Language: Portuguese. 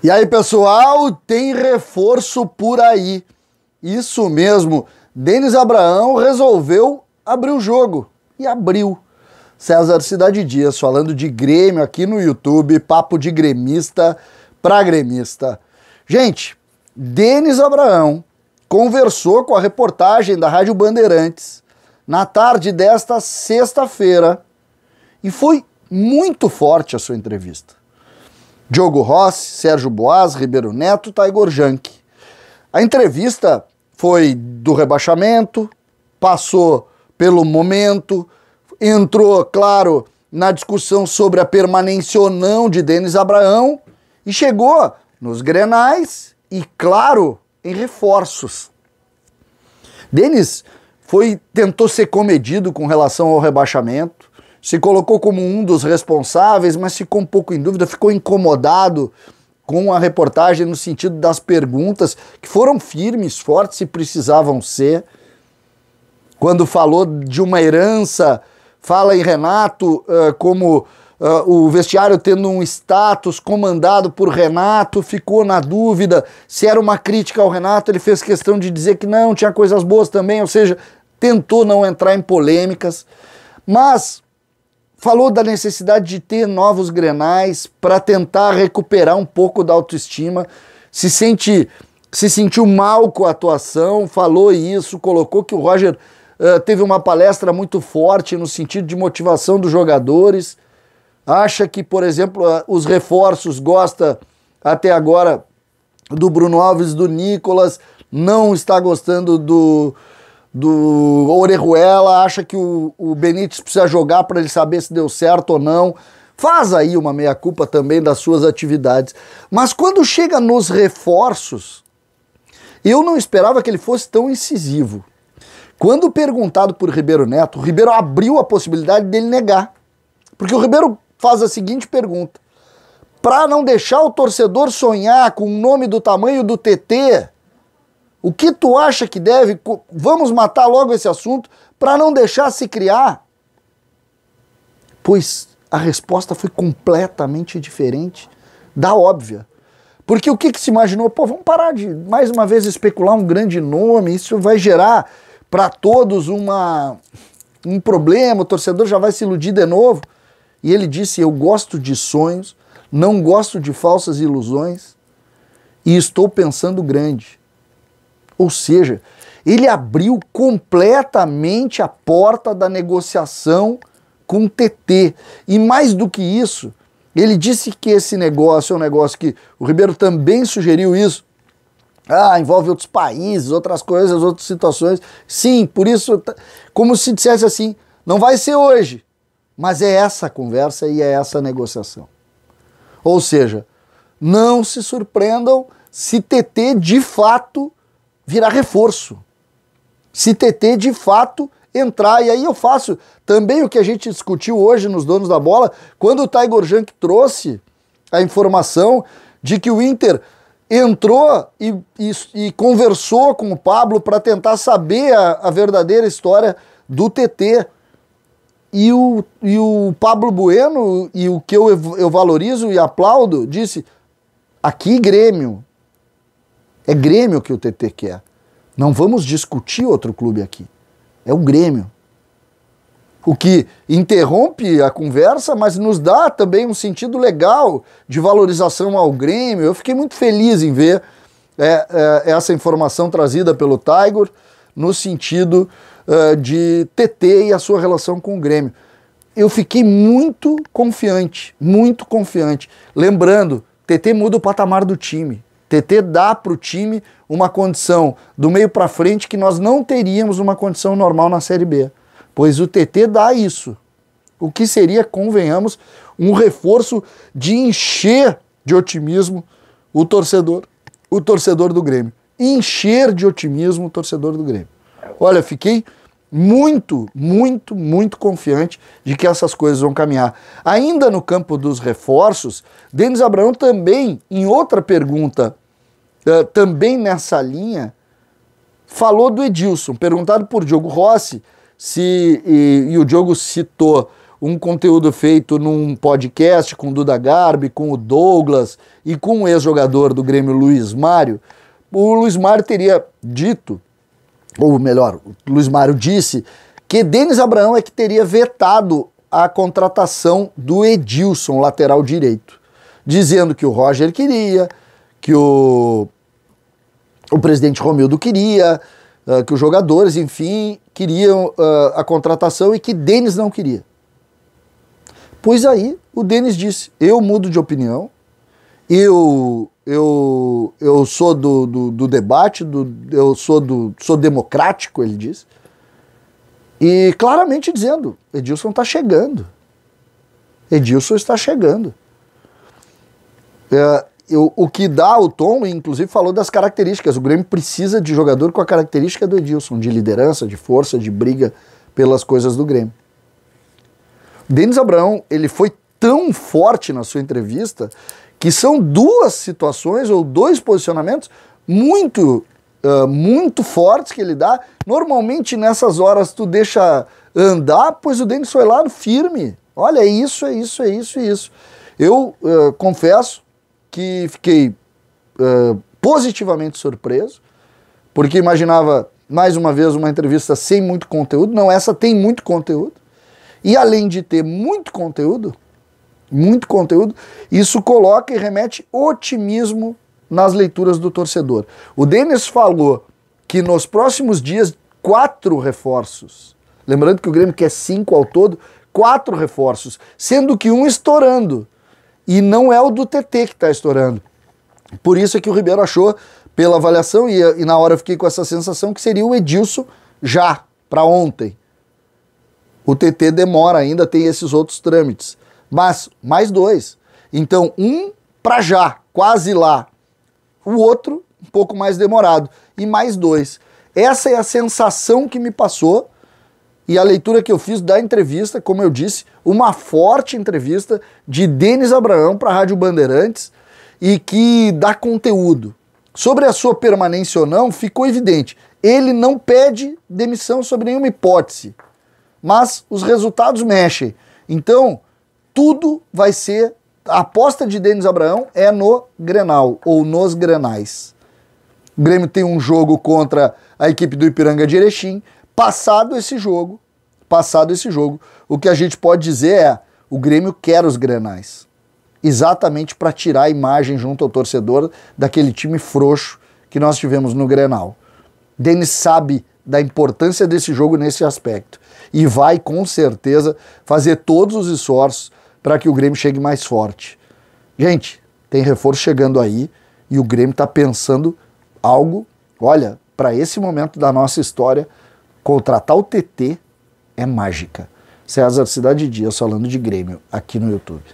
E aí, pessoal, tem reforço por aí. Isso mesmo, Denis Abraão resolveu abrir o jogo. E abriu. César Cidade Dias falando de Grêmio aqui no YouTube, papo de gremista pra gremista. Gente, Denis Abraão conversou com a reportagem da Rádio Bandeirantes na tarde desta sexta-feira e foi muito forte a sua entrevista. Diogo Rossi, Sérgio Boas, Ribeiro Neto, Taigor Jank. A entrevista foi do rebaixamento, passou pelo momento, entrou, claro, na discussão sobre a permanência ou não de Denis Abraão e chegou nos grenais e, claro, em reforços. Denis tentou ser comedido com relação ao rebaixamento, se colocou como um dos responsáveis, mas ficou um pouco em dúvida, ficou incomodado com a reportagem no sentido das perguntas, que foram firmes, fortes e precisavam ser. Quando falou de uma herança, fala em Renato como o vestiário tendo um status comandado por Renato, ficou na dúvida se era uma crítica ao Renato, ele fez questão de dizer que não, tinha coisas boas também, ou seja, tentou não entrar em polêmicas, mas falou da necessidade de ter novos grenais para tentar recuperar um pouco da autoestima, se sentiu mal com a atuação, falou isso, colocou que o Roger teve uma palestra muito forte no sentido de motivação dos jogadores, acha que, por exemplo, os reforços, gosta até agora do Bruno Alves, do Nicolas, não está gostando do Orejuela, acha que o Benítez precisa jogar para ele saber se deu certo ou não. Faz aí uma meia-culpa também das suas atividades. Mas quando chega nos reforços, eu não esperava que ele fosse tão incisivo. Quando perguntado por Ribeiro Neto, o Ribeiro abriu a possibilidade dele negar. Porque o Ribeiro faz a seguinte pergunta: para não deixar o torcedor sonhar com um nome do tamanho do TT, o que tu acha que deve? Vamos matar logo esse assunto para não deixar se criar? Pois a resposta foi completamente diferente da óbvia. Porque o que se imaginou? Pô, vamos parar de, mais uma vez, especular um grande nome, isso vai gerar para todos um problema, o torcedor já vai se iludir de novo. E ele disse: eu gosto de sonhos, não gosto de falsas ilusões e estou pensando grande. Ou seja, ele abriu completamente a porta da negociação com o TT. E mais do que isso, ele disse que esse negócio é um negócio que o Ribeiro também sugeriu isso. Envolve outros países, outras coisas, outras situações. Sim, por isso, como se dissesse assim, não vai ser hoje, mas é essa a conversa e é essa a negociação. Ou seja, não se surpreendam se TT de fato virar reforço. Se TT de fato entrar, e aí eu faço também o que a gente discutiu hoje nos Donos da Bola, quando o Taigor Jank trouxe a informação de que o Inter entrou e conversou com o Pablo para tentar saber a verdadeira história do TT. E o Pablo Bueno, e o que eu valorizo e aplaudo, disse: aqui Grêmio. É Grêmio que o TT quer. Não vamos discutir outro clube aqui. É o Grêmio. O que interrompe a conversa, mas nos dá também um sentido legal de valorização ao Grêmio. Eu fiquei muito feliz em ver essa informação trazida pelo Taigor no sentido de TT e a sua relação com o Grêmio. Eu fiquei muito confiante, muito confiante. Lembrando, TT muda o patamar do time. TT dá para o time uma condição do meio para frente que nós não teríamos uma condição normal na Série B. Pois o TT dá isso. O que seria, convenhamos, um reforço de encher de otimismo o torcedor do Grêmio. Encher de otimismo o torcedor do Grêmio. Olha, fiquei muito, muito, muito confiante de que essas coisas vão caminhar. Ainda no campo dos reforços, Denis Abraão também, em outra pergunta, também nessa linha, falou do Edilson. Perguntado por Diogo Rossi, e o Diogo citou um conteúdo feito num podcast com o Duda Garbi, com o Douglas e com o ex-jogador do Grêmio, Luiz Mário, o Luiz Mário teria dito, ou melhor, o Luiz Mário disse que Denis Abraão é que teria vetado a contratação do Edilson, lateral direito, dizendo que o Roger queria, que o presidente Romildo queria, que os jogadores, enfim, queriam a contratação e que Denis não queria. Pois aí o Denis disse, eu mudo de opinião, eu sou do debate, sou democrático, ele disse, e claramente dizendo, Edilson está chegando. Edilson está chegando. O que dá o tom, inclusive falou das características, o Grêmio precisa de jogador com a característica do Edilson, de liderança, de força, de briga pelas coisas do Grêmio. Denis Abraão, ele foi tão forte na sua entrevista que são duas situações ou dois posicionamentos muito fortes que ele dá. Normalmente nessas horas tu deixa andar, pois o Denis foi lá no firme. Olha, é isso. Eu confesso que fiquei positivamente surpreso, porque imaginava, mais uma vez, uma entrevista sem muito conteúdo. Não, essa tem muito conteúdo. E além de ter muito conteúdo, isso coloca e remete otimismo nas leituras do torcedor. O Denis falou que nos próximos dias, 4 reforços. Lembrando que o Grêmio quer 5 ao todo, 4 reforços, sendo que um estourando. E não é o do TT que está estourando. Por isso é que o Ribeiro achou, pela avaliação, e na hora eu fiquei com essa sensação, que seria o Edilson já, para ontem. O TT demora ainda, tem esses outros trâmites. Mas mais 2. Então, um para já, quase lá. O outro, um pouco mais demorado. E mais 2. Essa é a sensação que me passou e a leitura que eu fiz da entrevista, como eu disse, uma forte entrevista de Denis Abraão para a Rádio Bandeirantes e que dá conteúdo. Sobre a sua permanência ou não, ficou evidente. Ele não pede demissão sob nenhuma hipótese, mas os resultados mexem. Então, tudo vai ser... A aposta de Denis Abraão é no Grenal, ou nos Grenais. O Grêmio tem um jogo contra a equipe do Ipiranga de Erechim. Passado esse jogo, o que a gente pode dizer é, o Grêmio quer os Grenais. Exatamente para tirar a imagem junto ao torcedor daquele time frouxo que nós tivemos no Grenal. Denis sabe da importância desse jogo nesse aspecto. E vai, com certeza, fazer todos os esforços para que o Grêmio chegue mais forte. Gente, tem reforço chegando aí e o Grêmio está pensando algo, olha, para esse momento da nossa história, contratar o TT é mágica. César Cidade Dias falando de Grêmio aqui no YouTube.